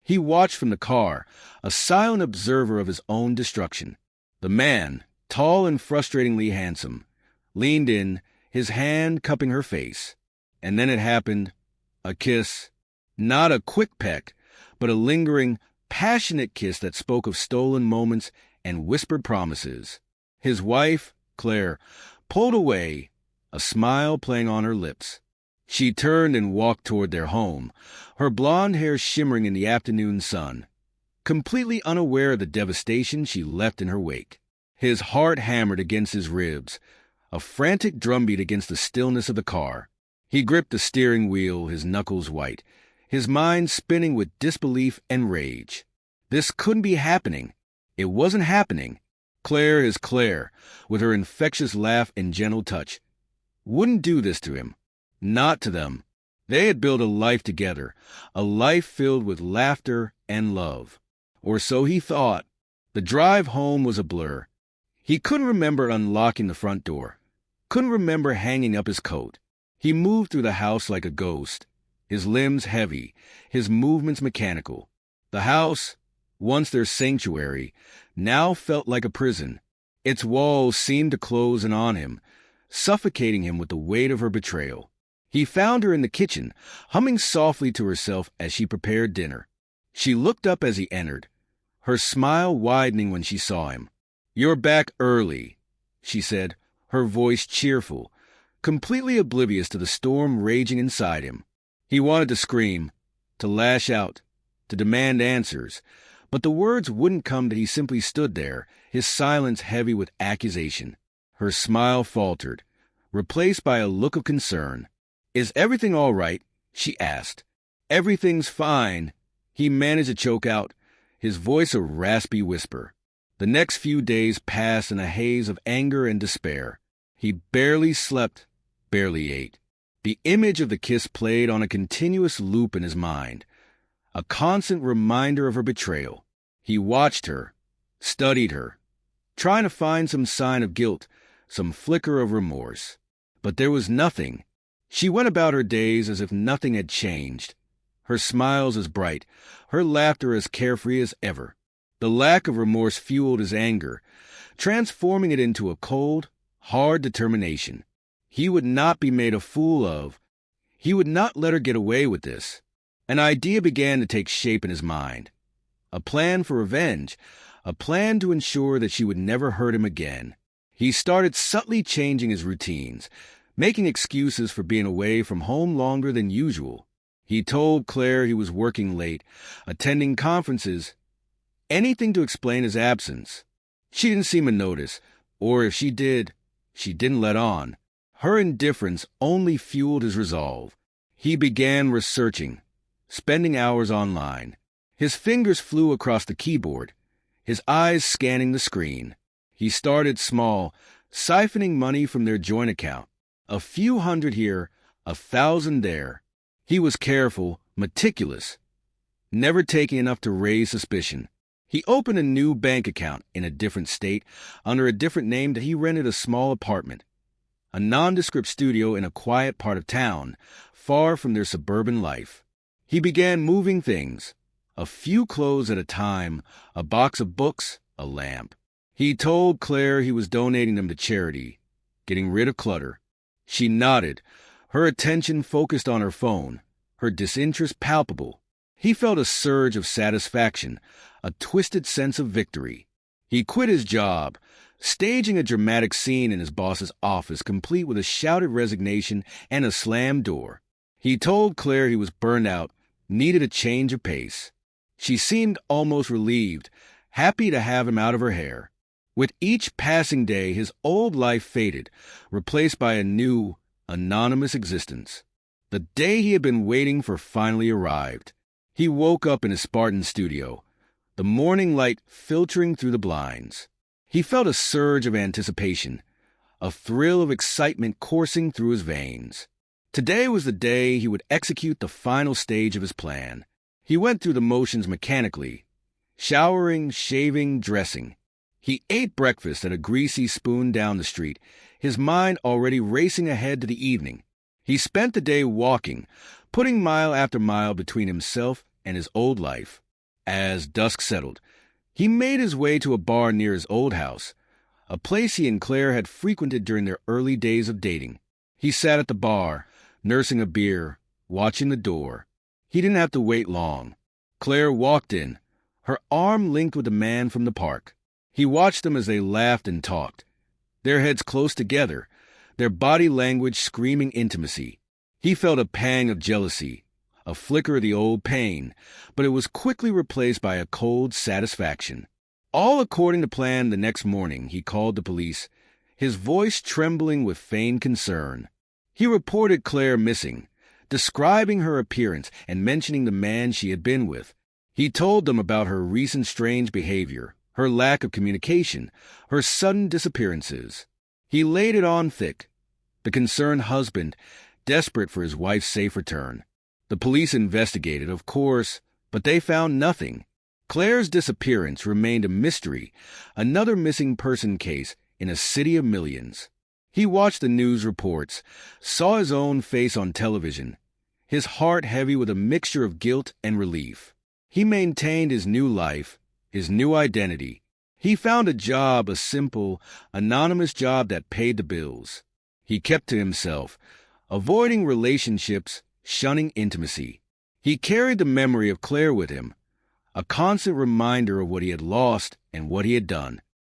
He watched from the car, a silent observer of his own destruction. The man, tall and frustratingly handsome, leaned in, his hand cupping her face. And then it happened. A kiss. Not a quick peck, but a lingering, passionate kiss that spoke of stolen moments and whispered promises. His wife, Claire, pulled away, a smile playing on her lips. She turned and walked toward their home, her blonde hair shimmering in the afternoon sun, completely unaware of the devastation she left in her wake. His heart hammered against his ribs, a frantic drumbeat against the stillness of the car. He gripped the steering wheel, his knuckles white, his mind spinning with disbelief and rage. This couldn't be happening. It wasn't happening. Claire is Claire, with her infectious laugh and gentle touch, wouldn't do this to him. Not to them. They had built a life together, a life filled with laughter and love. Or so he thought. The drive home was a blur. He couldn't remember unlocking the front door, couldn't remember hanging up his coat. He moved through the house like a ghost, his limbs heavy, his movements mechanical. The house, once their sanctuary, now felt like a prison. Its walls seemed to close in on him, suffocating him with the weight of her betrayal. He found her in the kitchen, humming softly to herself as she prepared dinner. She looked up as he entered, her smile widening when she saw him. "You're back early," she said, her voice cheerful, completely oblivious to the storm raging inside him. He wanted to scream, to lash out, to demand answers, but the words wouldn't come that he simply stood there, his silence heavy with accusation. Her smile faltered, replaced by a look of concern. "Is everything all right?" she asked. "Everything's fine," he managed to choke out, his voice a raspy whisper. The next few days passed in a haze of anger and despair. He barely slept, barely ate. The image of the kiss played on a continuous loop in his mind, a constant reminder of her betrayal. He watched her, studied her, trying to find some sign of guilt, some flicker of remorse. But there was nothing. She went about her days as if nothing had changed, her smiles as bright, her laughter as carefree as ever. The lack of remorse fueled his anger, transforming it into a cold, hard determination. He would not be made a fool of. He would not let her get away with this. An idea began to take shape in his mind. A plan for revenge, a plan to ensure that she would never hurt him again. He started subtly changing his routines, making excuses for being away from home longer than usual. He told Claire he was working late, attending conferences, anything to explain his absence. She didn't seem to notice, or if she did, she didn't let on. Her indifference only fueled his resolve. He began researching, spending hours online. His fingers flew across the keyboard, his eyes scanning the screen. He started small, siphoning money from their joint account. A few hundred here, 1,000 there. He was careful, meticulous, never taking enough to raise suspicion. He opened a new bank account in a different state, under a different name that he rented a small apartment, a nondescript studio in a quiet part of town, far from their suburban life. He began moving things, a few clothes at a time, a box of books, a lamp. He told Claire he was donating them to charity, getting rid of clutter. She nodded, her attention focused on her phone, her disinterest palpable. He felt a surge of satisfaction, a twisted sense of victory. He quit his job, staging a dramatic scene in his boss's office, complete with a shouted resignation and a slammed door. He told Claire he was burned out, needed a change of pace. She seemed almost relieved, happy to have him out of her hair. With each passing day, his old life faded, replaced by a new, anonymous existence. The day he had been waiting for finally arrived. He woke up in his Spartan studio, the morning light filtering through the blinds. He felt a surge of anticipation, a thrill of excitement coursing through his veins. Today was the day he would execute the final stage of his plan. He went through the motions mechanically, showering, shaving, dressing. He ate breakfast at a greasy spoon down the street, his mind already racing ahead to the evening. He spent the day walking, putting mile after mile between himself and his old life. As dusk settled, he made his way to a bar near his old house, a place he and Claire had frequented during their early days of dating. He sat at the bar, nursing a beer, watching the door. He didn't have to wait long. Claire walked in, her arm linked with a man from the park. He watched them as they laughed and talked, their heads close together, their body language screaming intimacy. He felt a pang of jealousy, a flicker of the old pain, but it was quickly replaced by a cold satisfaction. All according to plan. The next morning, he called the police, his voice trembling with feigned concern. He reported Claire missing, describing her appearance and mentioning the man she had been with. He told them about her recent strange behavior, her lack of communication, her sudden disappearances. He laid it on thick, the concerned husband, desperate for his wife's safe return. The police investigated, of course, but they found nothing. Claire's disappearance remained a mystery, another missing person case in a city of millions. He watched the news reports, saw his own face on television, his heart heavy with a mixture of guilt and relief. He maintained his new life, his new identity. He found a job, a simple, anonymous job that paid the bills. He kept to himself, avoiding relationships, shunning intimacy. He carried the memory of Claire with him, a constant reminder of what he had lost and what he had done.